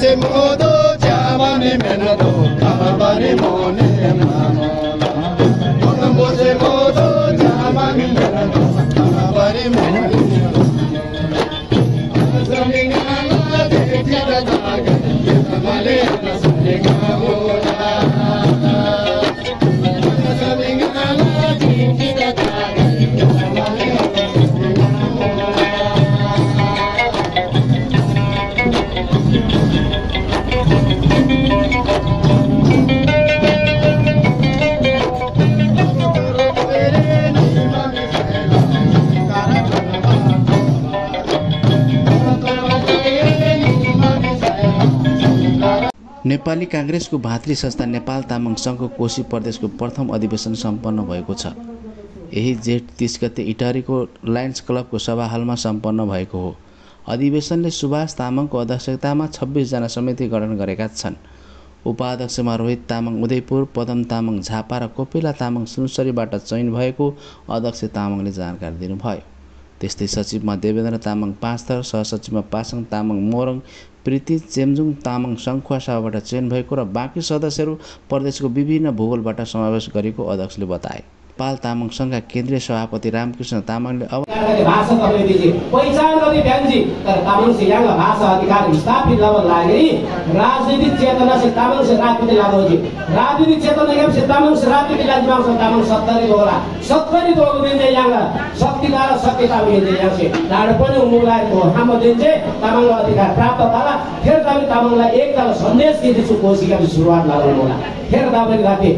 se modo jamani menado kabari mone mamola Colombo se modo jamani menado kabari mone Zamingana dekida daga male nasinga mola Zamingana dekida daga male Nepali कांग्रेसको भातृ संस्था नेपाल तामाङ संघको कोशी प्रदेशको प्रथम अधिवेशन सम्पन्न भएको छ। यही जेठ 30 गते इटारीको लायन्स क्लबको सभा हलमा सम्पन्न भएको हो। अधिवेशनले सुभाष तामाङको अध्यक्षतामा 26 जना समिति गठन गरेका छन्। उपाध्यक्षमा रोहित तामाङ उदयपुर, पदम तामाङ झापा र कोपिला तामाङ सुनसरीबाट चयन भएको अध्यक्ष तामाङले जानकारी दिनुभयो। त्यस्तै सचिवमा देवेन्द्र तामाङ पाँचथर, सहसचिवमा पासाङ तामाङ मोरङ, प्रीति चेम्जुङ तामाङ सङ्खुवासभाबाट चयन भएको र बाँकी सदस्यहरू प्रदेशको विभिन्न भूगोलबाट समावेश गरेको अध्यक्षले बताए। नेपाल तामाङ संघका केन्द्रीय सभापति रामकृष्ण तामाङले भाषा तपाईले दिए पहिचान गर्ने व्यक्ति तर तामाङ से यहाँ भाषा अधिकार स्थापित लगन लागे राजनीतिक चेतना से तामाङ से राजनीति लागो जी राजनीतिक चेतना यहाँ से तामाङ से राजनीति लागो से तामाङ 70 दोला 70 दोला दिन यहाँ शक्तिदार शक्तिता दिन यहाँ से डाड पनि उमुलाएको हाम्रो दिन चाहिँ तामाङ अधिकार प्राप्त भला फेर तामाङलाई एकताको सन्देश दिन्छु कोशिका सुरुवात गर्नु होला फेर तपाईले राति